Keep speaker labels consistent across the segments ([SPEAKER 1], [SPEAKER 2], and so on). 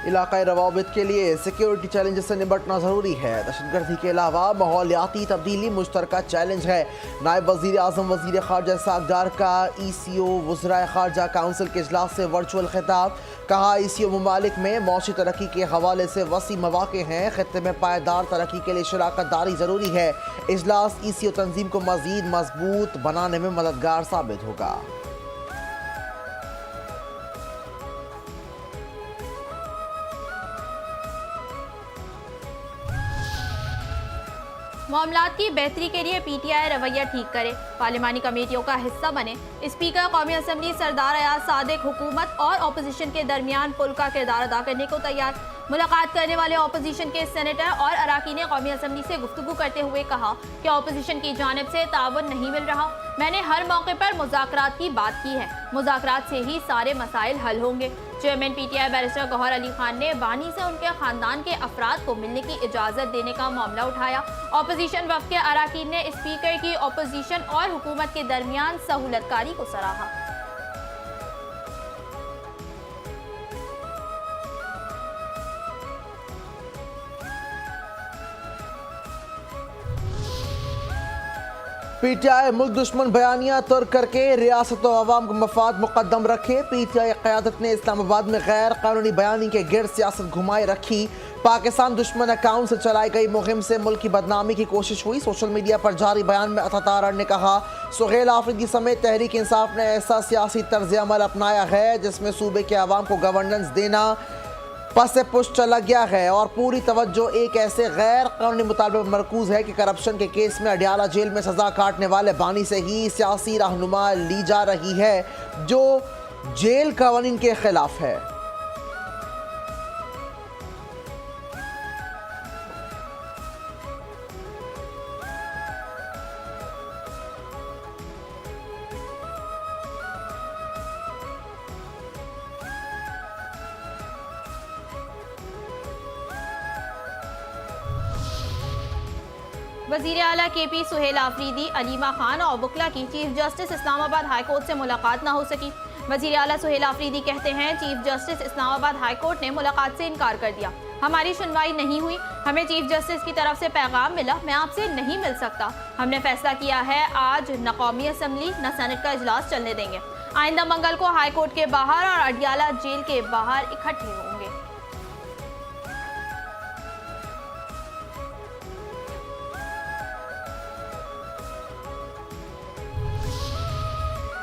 [SPEAKER 1] इलाकाई रवाबित के लिए security challenge से निपटना ज़रूरी है। दहशतगर्दी के अलावा माहौलियाती तब्दीली मुश्तरका चैलेंज है। नायब वज़ीर आज़म वज़ीर ख़ारजा इसहाक़ डार का ECO वज़राए ख़ारजा काउंसिल के इजलास से वर्चुअल खिताब। कहा ECO ममालिक में मौसी तरक्की के हवाले से वसी मौक़े हैं। ख़ित्ते में पायदार तरक्की के लिए शराकत दारी ज़रूरी है। इजलास ECO तंजीम को मज़ीद मजबूत बनाने में मददगार साबित होगा।
[SPEAKER 2] मामलात की बेहतरी के लिए PTI रवैया ठीक करे, पार्लिमानी कमेटियों का हिस्सा बने। स्पीकर कौमी असम्बली सरदार अयाज सादिक हुकूमत और अपोजिशन के दरमियान पुल का किरदार अदा करने को तैयार। मुलाकात करने वाले अपोजिशन के सेनेटर और अराकीन कौमी असम्बली से गुफ्तगू करते हुए कहा कि अपोजिशन की जानिब से ताउन नहीं मिल रहा। मैंने हर मौके पर मुज़ाकरात की बात की है, मुज़ाकरात से ही सारे मसाइल हल होंगे। Chairman PTI barrister Gauhar Ali Khan ने बानी से उनके खानदान के अफराद को मिलने की इजाज़त देने का मामला उठाया। अपोजिशन वफ़द के अराकीन ने स्पीकर की अपोजिशन और हुकूमत के दरमियान सहूलतकारी को सराहा।
[SPEAKER 1] PTI मुल्क दुश्मन बयानिया तुर्क करके रियासत और अवाम को मफाद मुकद्दम रखे। PTI क़यादत ने इस्लामाबाद में गैर कानूनी बयानी के गिर्द सियासत घुमाए रखी। पाकिस्तान दुश्मन अकाउंट से चलाई गई मुहिम से मुल्क की बदनामी की कोशिश हुई। सोशल मीडिया पर जारी बयान में अतातार ने कहा, सुहेल आफरीदी समेत तहरीक इंसाफ ने ऐसा सियासी तर्ज अमल अपनाया है जिसमें सूबे के अवाम को गवर्नेंस देना पस पुश चला गया है और पूरी तवज्जो एक ऐसे गैर कानूनी मुतालबे पर मरकूज है कि करप्शन के केस में अडियाला जेल में सजा काटने वाले बानी से ही सियासी रहनुमा ली जा रही है जो जेल कानून के खिलाफ है।
[SPEAKER 2] वज़ीर आला KP सुहेल आफरीदी, अलीमा खान और बुकला की chief justice Islamabad high court से मुलाकात न हो सकी। वज़ीर आला सुहेल आफरीदी कहते हैं, chief justice Islamabad high court ने मुलाकात से इनकार कर दिया। हमारी सुनवाई नहीं हुई, हमें चीफ जस्टिस की तरफ से पैगाम मिला, मैं आपसे नहीं मिल सकता। हमने फैसला किया है आज न कौमी असम्बली न सेनेट का इजलास चलने देंगे। आइंदा मंगल को हाई कोर्ट के बाहर और अडियाला जेल के बाहर इकट्ठे होंगे।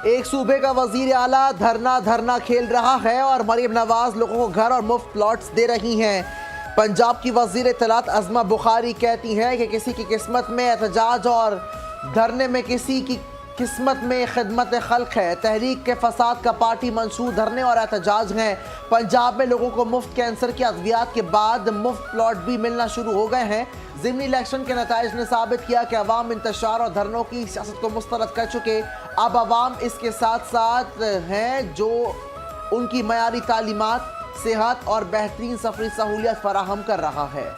[SPEAKER 1] एक सूबे का वजीर आला धरना खेल रहा है और मरीम नवाज लोगों को घर और मुफ्त प्लॉट्स दे रही हैं। पंजाब की वजीर इत्तलात अज़मा बुखारी कहती हैं कि किसी की किस्मत में एहतजाज और धरने में किसी की किस्मत में खिदमत खल्क है। तहरीक के फसाद का पार्टी मंशूर धरने और एहतजाज हैं। पंजाब में लोगों को मुफ्त कैंसर की अद्वियात के बाद मुफ्त प्लॉट भी मिलना शुरू हो गए हैं। ज़िमनी इलेक्शन के नताइज ने साबित किया कि अवाम इंतशार और धरनों की सियासत को मुस्तरद कर चुके। अब अवाम इसके साथ साथ हैं जो उनकी मयारी तालीमात, सेहत और बेहतरीन सफरी सहूलियत फराहम कर रहा है।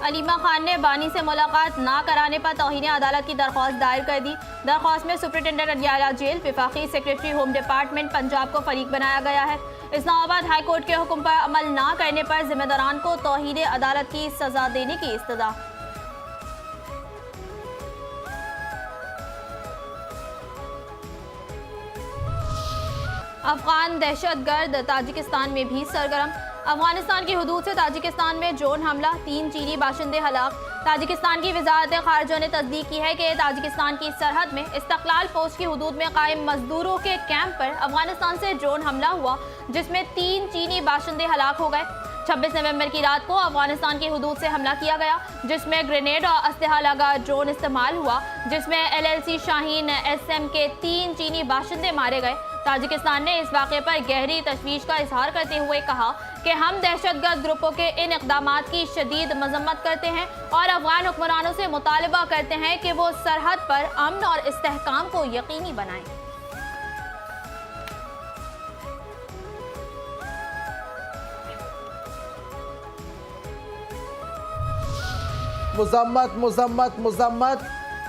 [SPEAKER 2] अलीमा खान ने बानी से मुलाकात ना कराने पर तौहीन अदालत की दरख्वास्त दायर कर दी। दरख्वास्त में सुप्रिटेंडेंट अडियाला जेल, वफाकी सेक्रेटरी होम डिपार्टमेंट पंजाब को फरीक बनाया गया है। इस्लामाबाद हाई कोर्ट के हुक्म पर अमल ना करने पर जिम्मेदारान को तौहीन अदालत की सजा देने की इस्तदा। अफगान दहशतगर्द ताजिकिस्तान में भी सरगर्म। अफगानिस्तान की हुदूद से ताजिकिस्तान में ड्रोन हमला, 3 चीनी बाशिंदे हलाक। ताजिकिस्तान की वजारत खारजा ने तस्दीक की है कि ताजिकिस्तान की सरहद में इस्तक़लाल पोस्ट की हुदूद में कायम मजदूरों के कैंप पर अफगानिस्तान से ड्रोन हमला हुआ जिसमें 3 चीनी बाशिंदे हलाक हो गए। 26 नवंबर की रात को अफगानिस्तान की हुदूद से हमला किया गया जिसमें ग्रेनेड और अस्लहा लगा ड्रोन इस्तेमाल हुआ जिसमें LLC शाहीन SM के 3 चीनी बाशिंदे मारे गए। ताजिकिस्तान ने इस वाक़े पर गहरी तशवीश का इजहार करते हुए कहा कि हम दहशतगर्द ग्रुपों के इन इक़दामात की शदीद मजम्मत करते हैं और अफगान हुक्मरानों से मुतालबा करते हैं कि वो सरहद पर अमन और इस्तेहकाम को यकीनी बनाएं।
[SPEAKER 1] मुजम्मत मुजम्मत मुजम्मत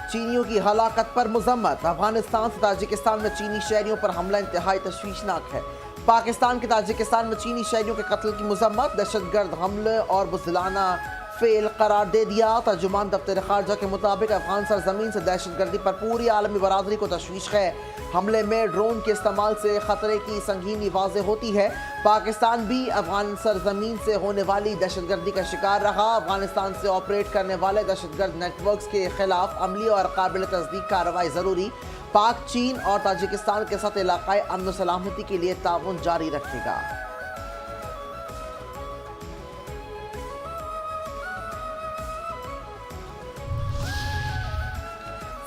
[SPEAKER 1] चीनियों की हलाकत पर मजम्मत। अफगानिस्तान से ताजिकिस्तान में चीनी शहरियों पर हमला इंतहाई तशवीशनाक है। पाकिस्तान के ताजिकिस्तान में चीनी शहरियों के कत्ल की मजम्मत। दहशतगर्द हमले और बुज़दिलाना फेल करार दे दिया। तर्जुमान दफ्तर खारजा के मुताबिक अफगान सरजमीन से दहशतगर्दी पर पूरी आलमी बरादरी को तशवीश है। हमले में ड्रोन के इस्तेमाल से खतरे की संगीनी वाज़ेह होती है। पाकिस्तान भी अफगान सरजमीन से होने वाली दहशतगर्दी का शिकार रहा। अफगानिस्तान से ऑपरेट करने वाले दहशतगर्द नेटवर्क्स के खिलाफ अमली और काबिल तस्दीक कार्रवाई ज़रूरी। पाक, चीन और ताजिकिस्तान के साथ इलाकाई अमन सलामती के लिए ताउन जारी रखेगा।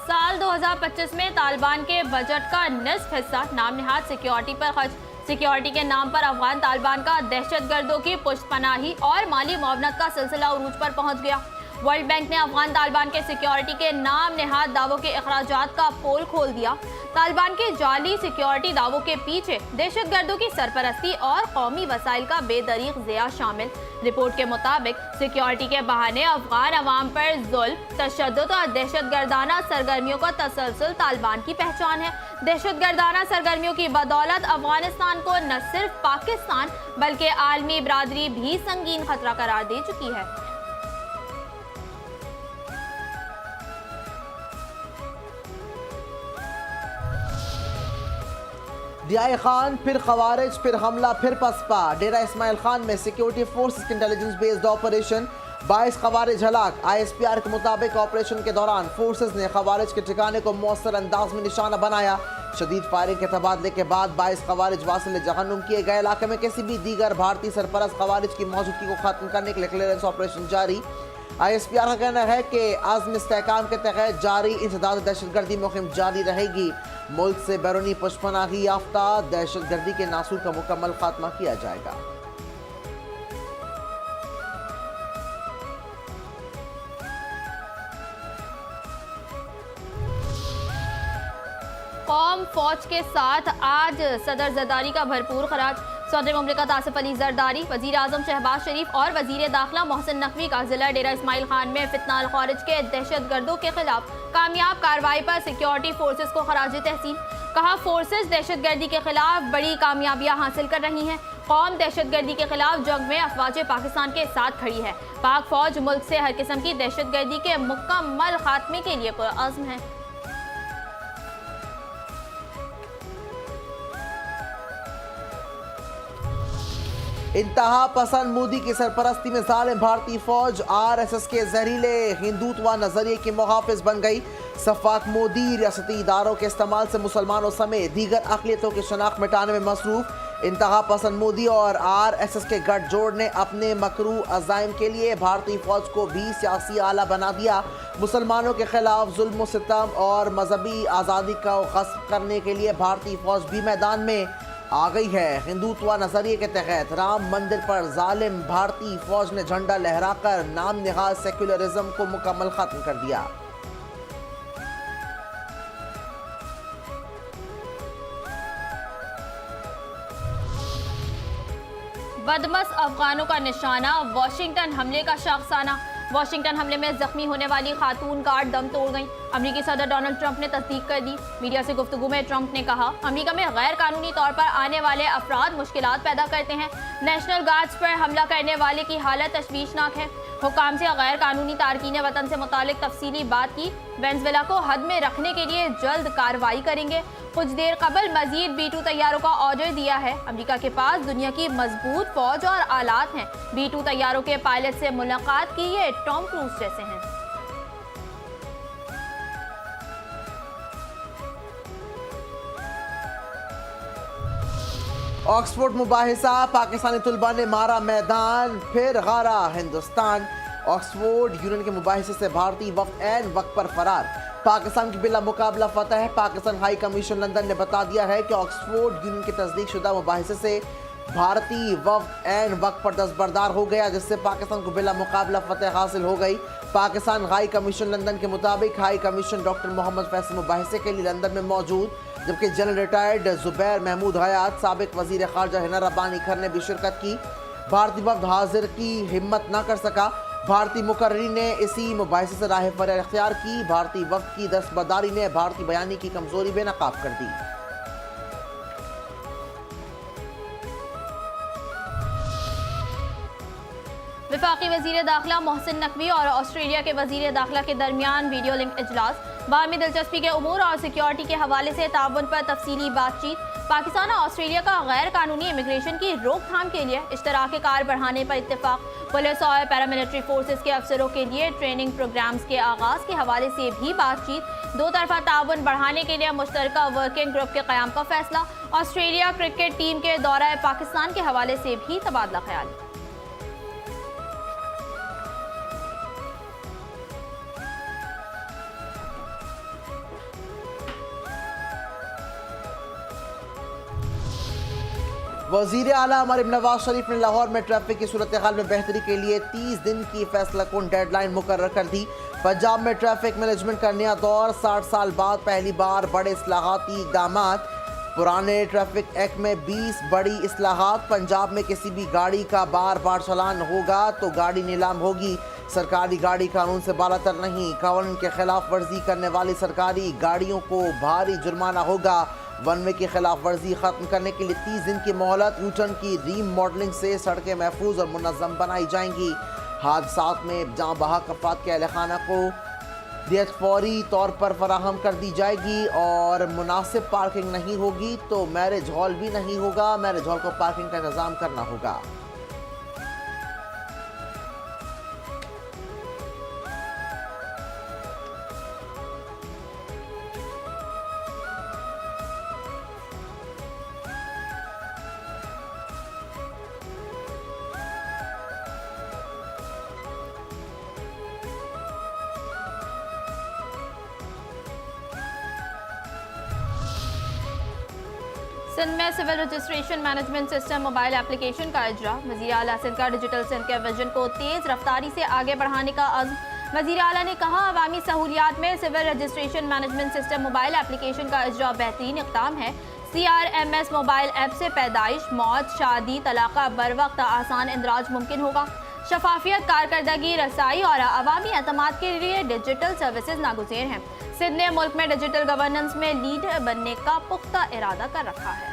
[SPEAKER 2] साल 2025 में तालिबान के बजट का निस्फ हिस्सा नाम निहाद सिक्योरिटी पर खर्च। सिक्योरिटी के नाम पर अफगान तालिबान का दहशतगर्दों की पुष्टपनाही और माली मुआवनत का सिलसिला उरूज पर पहुंच गया। वर्ल्ड बैंक ने अफगान तालिबान के सिक्योरिटी के नाम निहाद दावों के अखराजात का पोल खोल दिया। तालिबान के जाली सिक्योरिटी दावों के पीछे दहशतगर्दों की सरपरस्ती और कौमी वसाइल का बेदरीग ज़िया शामिल। रिपोर्ट के मुताबिक सिक्योरिटी के बहाने अफगान अवाम पर जुल्म, तशद्दुद और दहशतगर्दाना सरगर्मियों का तसलसल तालिबान की पहचान है। दहशतगर्दाना सरगर्मियों की बदौलत अफगानिस्तान को न सिर्फ पाकिस्तान बल्कि आलमी बरादरी भी संगीन खतरा करार दे चुकी है।
[SPEAKER 1] दियाए खान, फिर खवारिज, फिर हमला, फिर पसपा। डेरा इस्माइल खान में सिक्योरिटी फोर्सेस के इंटेलिजेंस बेस्ड ऑपरेशन, 22 खवारिज हलाक। ISPR के मुताबिक ऑपरेशन के दौरान फोर्सेस ने खवारिज के ठिकाने को मौसर अंदाज में निशाना बनाया। शदीद फायरिंग के तबादले के बाद 22 खवारिज वासिल जहन्नुम किए गए। इलाके में किसी भी दीगर भारतीय सरपरस्त खवारिज की मौजूदगी को खत्म करने के लिए क्लियरेंस ऑपरेशन जारी। ISPR का कहना है कि आज़म इस्तेहकाम के तहत जारी इंसदाद दहशतगर्दी मुहिम जारी रहेगी। मुल्क से बैरूनी पुष्पनाही याफ्ता दहशतगर्दी के नासूर का मुकम्मल खात्मा किया जाएगा।
[SPEAKER 2] कौम फौज के साथ आज सदर जरदारी का भरपूर खराज। सदर मुमलिकत आसिफ अली जरदारी, वजीर आजम शहबाज शरीफ और वजीर दाखिला मोहसिन नकवी का जिला डेरा इस्माइल खान में फितना अल खारिज के दहशतगर्दों के खिलाफ कामयाब कार्रवाई पर सिक्योरिटी फोर्सेस को खराज तहसीन। कहा, फोर्सेस दहशतगर्दी के खिलाफ बड़ी कामयाबियां हासिल कर रही हैं। कौम दहशतगर्दी के खिलाफ जंग में अफवाज पाकिस्तान के साथ खड़ी है। पाक फौज मुल्क से हर किस्म की दहशतगर्दी के मुकम्मल खात्मे के लिए पुरअज़्म है।
[SPEAKER 1] इंतहा पसंद मोदी की सरपरस्ती में जालिम भारतीय फौज RSS के जहरीले हिंदुत्व नजरिए की मुहाफिज बन गई। सफाक मोदी रियासती इदारों के इस्तेमाल से मुसलमानों समेत दीगर अक़लियतों की शनाख्त मिटाने में मसरूफ। इंतहा पसंद मोदी और RSS के गठजोड़ ने अपने मकरू अज़ाइम के लिए भारतीय फौज को भी सियासी आला बना दिया। मुसलमानों के खिलाफ जुल्म सितम और मजहबी आज़ादी का ग़स्ब करने के लिए भारतीय फौज भी मैदान में आ गई है। हिंदुत्व नजरिए के तहत राम मंदिर पर जालिम भारतीय फौज ने झंडा लहराकर नाम निहाद सेक्युलरिज्म को मुकम्मल खत्म कर दिया।
[SPEAKER 2] बदमस अफगानों का निशाना, वाशिंगटन हमले का शाखसाना। वाशिंगटन हमले में जख्मी होने वाली खातून गार्ड दम तोड़ गई। अमेरिकी सदर डोनाल्ड ट्रंप ने तस्दीक कर दी। मीडिया से गुफ्तगू में ट्रंप ने कहा, अमेरिका में गैर कानूनी तौर पर आने वाले अफराद मुश्किलात पैदा करते हैं। नेशनल गार्ड्स पर हमला करने वाले की हालत तशवीशनाक है। हुकाम से गैर कानूनी तारकीन वतन से मुतालिक तफसीली बात की। वेनेजुएला को हद में रखने के लिए जल्द कार्रवाई करेंगे। कुछ देर कबल मजीद B-2 तैयारों का ऑर्डर दिया है। अमेरिका के पास दुनिया की मजबूत फौज और आलात हैं। B-2 तैयारों के पायलट से मुलाकात की, ये टॉम क्रूज जैसे हैं।
[SPEAKER 1] ऑक्सफोर्ड मुबाहिसा, पाकिस्तानी तुलबा ने मारा मैदान, फिर हारा हिंदुस्तान। ऑक्सफोर्ड यूनियन के मुबाहिसे से भारतीय वफ्द ऐन वक्त पर फरार। पाकिस्तान की बिला मुकाबला फतह। पाकिस्तान हाई कमीशन लंदन ने बता दिया है कि ऑक्सफोर्ड यूनियन की तस्दीक शुदा मुबाहिसे से भारतीय वफ्द ऐन वक्त पर दस्तबरदार हो गया, जिससे पाकिस्तान को बिला मुकाबला फतह हासिल हो गई। पाकिस्तान हाई कमीशन लंदन के मुताबिक high commission doctor Mohammad Faisal मुबाहिसे के लिए लंदन में मौजूद, जबकि जनरल रिटायर्ड जुबैर महमूद हयात, साबिक वजीर खारजा हिना रब्बानी खर ने भी शिरकत की। भारतीय वफ्द हाजिर की हिम्मत न कर सका। भारतीय मुकर्रीन ने इसी मुबाहिसे से राह फरार इख्तियार की। भारतीय वफ्द की दस्तबरदारी ने भारतीय बयानी की कमजोरी बेनकाब कर दी।
[SPEAKER 2] वफाकी वज़ीर दाखिला मोहसिन नकवी और ऑस्ट्रेलिया के वज़ीर दाखिला के दरमियान वीडियो लिंक इजलास। बाहमी दिलचस्पी के उमूर और सिक्योरिटी के हवाले से ताउन पर तफसीली बातचीत। पाकिस्तान और ऑस्ट्रेलिया का गैर कानूनी इमिग्रेशन की रोकथाम के लिए इश्तराक कार बढ़ाने पर इत्तेफाक। पुलिस और पैरामिलिट्री फोर्सेस के अफसरों के लिए ट्रेनिंग प्रोग्राम्स के आगाज़ के हवाले से भी बातचीत। दो तरफा ताउन बढ़ाने के लिए मुश्तरका वर्किंग ग्रुप के क़याम का फैसला। ऑस्ट्रेलिया क्रिकेट टीम के दौरा पाकिस्तान के हवाले से भी तबादला ख्याल।
[SPEAKER 1] वज़ीर आला मरियम नवाज शरीफ ने लाहौर में ट्रैफिक की सूरत हाल में बेहतरी के लिए 30 दिन की फैसला कुन डेडलाइन मुकर्रर कर दी। पंजाब में ट्रैफिक मैनेजमेंट का नया दौर, 60 साल बाद पहली बार बड़े इस्लाहाती इक़दाम। पुराने ट्रैफिक एक्ट में 20 बड़ी इस्लाहात। पंजाब में किसी भी गाड़ी का बार बार चालान होगा तो गाड़ी नीलाम होगी। सरकारी गाड़ी कानून से बालातर नहीं। कानून के खिलाफ वर्जी करने वाली सरकारी गाड़ियों को भारी जुर्माना होगा। वन वे की खिलाफ वर्जी खत्म करने के लिए 30 दिन की मोहलत। यूटर्न की रीमॉडलिंग से सड़कें महफूज और मुनज़्ज़म बनाई जाएंगी। हादसात में जहाँ बहक अफराद के अहलखाना को दियत फौरी तौर पर फराहम कर दी जाएगी और मुनासिब पार्किंग नहीं होगी तो मैरिज हॉल भी नहीं होगा। मैरिज हॉल को पार्किंग का इंतज़ाम करना होगा।
[SPEAKER 2] सिंध में civil registration management system mobile application का इजरा। वज़ीर आला सिंध का डिजिटल सिंध के विजन को तेज़ रफ्तारी से आगे बढ़ाने का अज़्म। वज़ीर आला ने कहा, अवामी सहूलियात में civil registration management system mobile application का इजरा बेहतरीन इक़दाम है। CRMS मोबाइल ऐप से पैदाइश, मौत, शादी, तलाक़ा बर वक्त आसान इंदराज मुमकिन होगा। शफाफियत, कारकर्दगी, रसाई और अवामी एतमाद के लिए डिजिटल सर्विसेज नागुज़ेर हैं। सिंध ने मुल्क में डिजिटल गवर्नेंस में लीडर बनने का पुख्ता इरादा कर रखा है।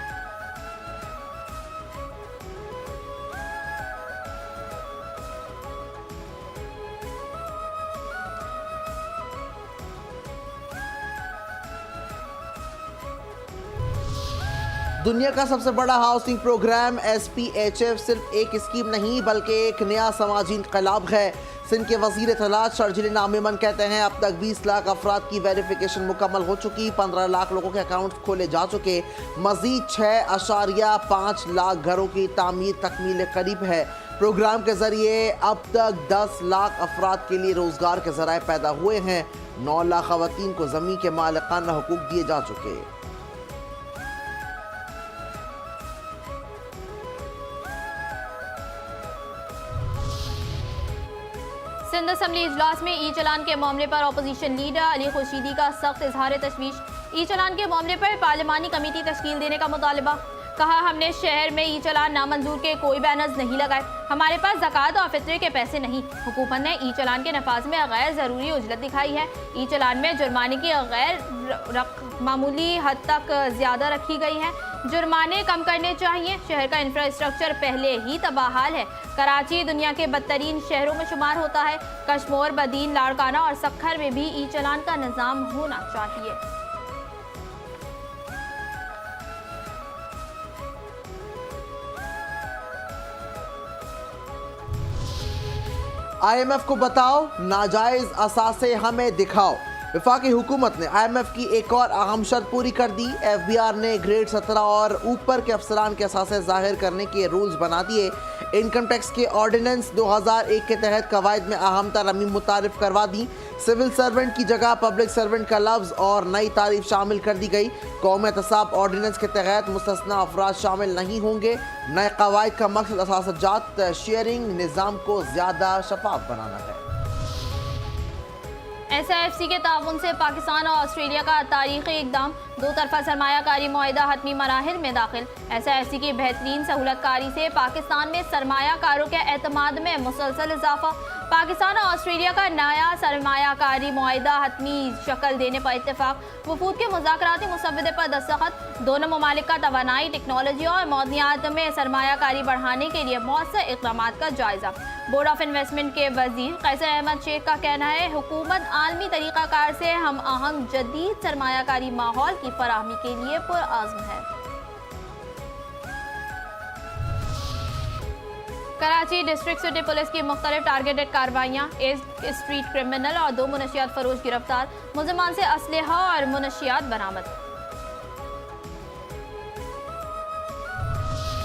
[SPEAKER 1] दुनिया का सबसे बड़ा हाउसिंग प्रोग्राम SPHF सिर्फ एक स्कीम नहीं बल्कि एक नया समाजी इनकलाब है। सिंध के वज़ीर इत्तलात शर्जील नामिमन कहते हैं, अब तक 20 लाख अफराद की वेरिफिकेशन मुकम्मल हो चुकी। 15 लाख लोगों के अकाउंट खोले जा चुके। मज़ीद 6.5 लाख घरों की तामीर तकमील करीब है। प्रोग्राम के ज़रिए अब तक 10 लाख अफराद के लिए रोज़गार के ज़राए पैदा हुए हैं। 9 लाख ख़वातीन को ज़मीन के मालिकाना हुकूक दिए जा चुके।
[SPEAKER 2] सिंध असम्बली इजलास में ई चलान के मामले पर अपोजिशन लीडर अली खुर्शीदी का सख्त इजहार तशवीश। ई चलान के मामले पर पार्लिमानी कमेटी तश्कील देने का मुतालबा। कहा, हमने शहर में ई चलान नामंजूर के कोई बैनर्स नहीं लगाए। हमारे पास ज़कात और फित्रे के पैसे नहीं। हुकूमत ने ई चलान के नफाज में गैर ज़रूरी उजलत दिखाई है। ई चलान में जुर्माने की गैर मामूली हद तक ज़्यादा रखी गई है। जुर्माने कम करने चाहिए। शहर का इंफ्रास्ट्रक्चर पहले ही तबाहाल है। कराची दुनिया के बदतरीन शहरों में शुमार होता है। कश्मोर, बदीन, लाड़काना और सक्खर में भी ई चलान का निज़ाम होना चाहिए।
[SPEAKER 1] IMF को बताओ, नाजायज असासे हमें दिखाओ। वफाकी हुकूमत ने IMF की एक और अहम शर्त पूरी कर दी। FBR ने ग्रेड 17 और ऊपर के अफसरान के असासे जाहिर करने के रूल्स बना दिए। इनकम टैक्स के ऑर्डिनेंस 2001 के तहत कवायद में अहम तरमीम मुतारिफ करवा दी। सिविल सर्वेंट की जगह पब्लिक सर्वेंट का लफ्ज़ और नई तारीफ शामिल कर दी गई। कौमी एहतसाब ऑर्डिनेंस के तहत मुस्तस्ना अफराद शामिल नहीं होंगे। नए कवायद का मकसद असासजात शेयरिंग निज़ाम को ज़्यादा शफाफ बनाना है।
[SPEAKER 2] SIFC के ताउन से पाकिस्तान और ऑस्ट्रेलिया का तारीखी इकदाम, दो तरफा सरमायाकारी मुआहिदा हतमी मराहिल में दाखिल। SIFC की बेहतरीन सहूलतकारी से पाकिस्तान में सरमायाकारों के एतमाद में मुसलसल इजाफा। पाकिस्तान और ऑस्ट्रेलिया का नया सरमायाकारी मुआहिदा हतमी शक्ल देने पर इत्तेफाक। वफूद के मुज़ाकराती मुसव्वदे पर दस्तखत। दोनों ममालिक का तवानाई, टेक्नोलॉजी और मौदियात में सरमायाकारी बढ़ाने के लिए मौसर इक़दाम का जायजा। बोर्ड ऑफ इन्वेस्टमेंट के वजीर कैसर अहमद शेख का कहना है, हुकूमत आलमी तरीक़ाकार से हम आहंग जदीद सरमायाकारी माहौल की फराहमी के लिए पुरअज़्म है। कराची डिस्ट्रिक्ट सिटी पुलिस की मुख्तलिफ टारगेटेड कार्रवाइयाँ, एक स्ट्रीट क्रिमिनल और 2 मुनशियात फरोश गिरफ्तार, मुलज़मान से असलहा और मुनशियात बरामद।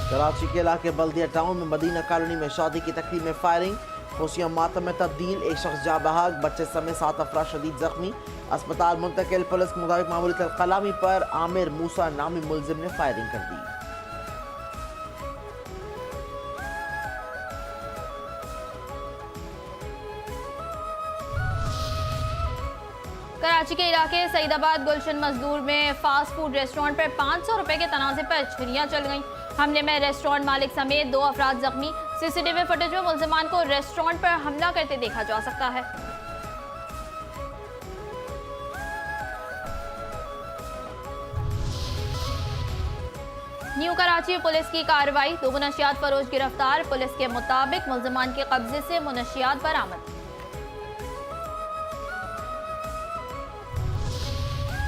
[SPEAKER 1] कराची के इलाके बल्दिया टाउन में मदीना कॉलोनी में शादी की तकरीब में फायरिंग, खुशियां मातम में तब्दील, एक शख्स जा बहाक, बच्चे समेत 7 अफराद शदीद जख्मी, अस्पताल मुंतकिल। पुलिस के मुताबिक मामूली कलामी पर आमिर मूसा नामी मुलजिम ने फायरिंग कर दी।
[SPEAKER 2] कराची के इलाके सईदाबाद गुलशन मजदूर में फास्ट फूड रेस्टोरेंट पर 500 रुपए के तनाज़े पर छुरियां चल गईं। हमले में रेस्टोरेंट मालिक समेत 2 अफराद जख्मी। CCTV फुटेज में मुलजिमान को रेस्टोरेंट पर हमला करते देखा जा सकता है। न्यू कराची पुलिस की कार्रवाई, 2 मुनशियात फरोश गिरफ्तार। पुलिस के मुताबिक मुलजिमान के कब्जे से मुनशियात बरामद।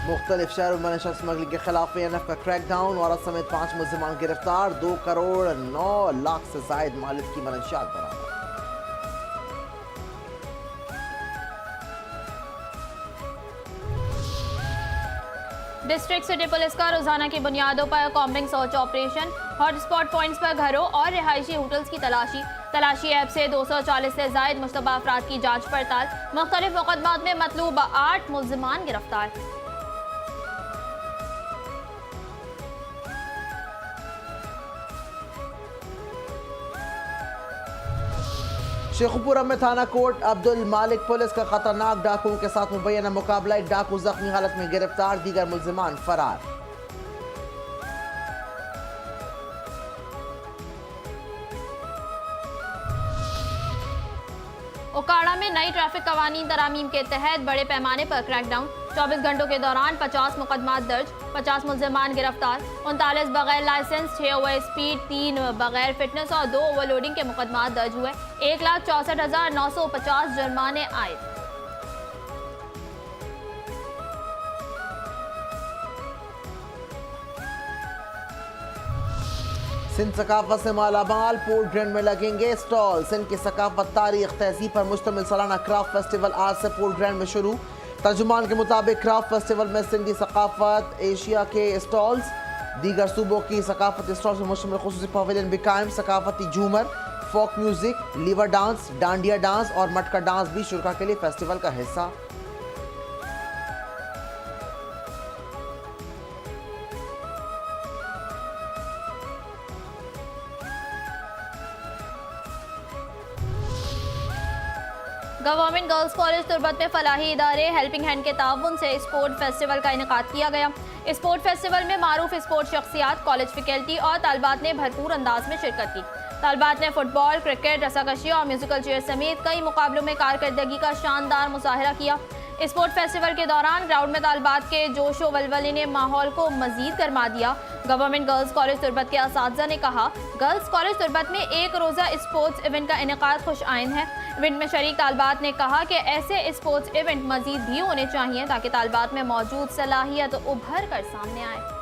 [SPEAKER 1] मुख्तलिफ शहरों में नशा स्मगलिंग के खिलाफ ANF का क्रैकडाउन, औरत समेत 5 मुलजिमान गिरफ्तार। 2 करोड़ 9 लाख से जायद मालिक की मनशियात बरामद।
[SPEAKER 2] डिस्ट्रिक्ट सिटी पुलिस का रोजाना की बुनियादों पर combing search operation, hotspot points पर घरों और रिहायशी होटल्स की तलाशी ऐप से 240 से जायद मुश्तबा अफराद की जांच पड़ताल। मुख्तलिफ मुकदमात में मतलूब 8 मुलजिमान गिरफ्तार।
[SPEAKER 1] शेखुपुरा में थाना कोर्ट अब्दुल मालिक पुलिस का खतरनाक डाकुओं के साथ मुबैना मुकाबला, एक डाकू जख्मी हालत में गिरफ्तार, दीगर मुलजिमान फरार।
[SPEAKER 2] ओकाड़ा में नई ट्रैफिक कवानीन तरामीम के तहत बड़े पैमाने पर क्रैकडाउन, 24 घंटों के दौरान 50 मुकदमात दर्ज, 50 मुलजिमान गिरफ्तार, 39 बगैर लाइसेंस, 6 ओवर स्पीड, 3 बगैर फिटनेस और 2 ओवरलोडिंग के मुकदमात दर्ज हुए। 1,64,950 जुर्माने आए।
[SPEAKER 1] सिंध सकाफत से मालामाल, पोर्ट ग्रैंड में लगेंगे स्टॉल। सिंध की सकाफत, तारीख, तहजीब पर मुश्तमिल सालाना क्राफ्ट फेस्टिवल आज से पोर्ट ग्रैंड में शुरू। तर्जुमान के मुताबिक क्राफ्ट फेस्टिवल में सिंधी सकाफत, एशिया के स्टॉल्स, दीगर सूबों की सकाफती स्टॉल्स में मुश्तमिल खुसूसी पवेलियन भी कायम। सकाफती झूमर, folk music, Leva dance, dandiya dance और मटका डांस भी शुरा के लिए फेस्टिवल का हिस्सा।
[SPEAKER 2] गवर्नमेंट गर्ल्स कॉलेज तुर्बत में फलाही इदारे हेल्पिंग हैंड के ताउन से स्पोर्ट फेस्टिवल का इनेकाद किया गया। स्पोर्ट फेस्टिवल में मारूफ स्पोर्ट शख्सियात, कॉलेज फैकल्टी और तालबात ने भरपूर अंदाज में शिरकत की। तालबात ने फुटबॉल, क्रिकेट, रस्साकशी और म्यूजिकल चेयर समेत कई मुकाबलों में कारकर्दगी का शानदार मुजाहरा किया। स्पोर्ट फेस्टिवल के दौरान ग्राउंड में तालबात के जोशो वलवले ने माहौल को मजीद गरमा दिया। गवर्नमेंट गर्ल्स कॉलेज तुर्बत के असातिज़ा ने कहा, गर्ल्स कॉलेज तुर्बत में एक रोज़ा स्पोर्ट्स इवेंट का इनेकाद खुश आइन है। इवेंट में शरीक तालबात ने कहा कि ऐसे स्पोर्ट्स इवेंट मजीद भी होने चाहिए ताकि तालबात में मौजूद सलाहियत उभर कर सामने आए।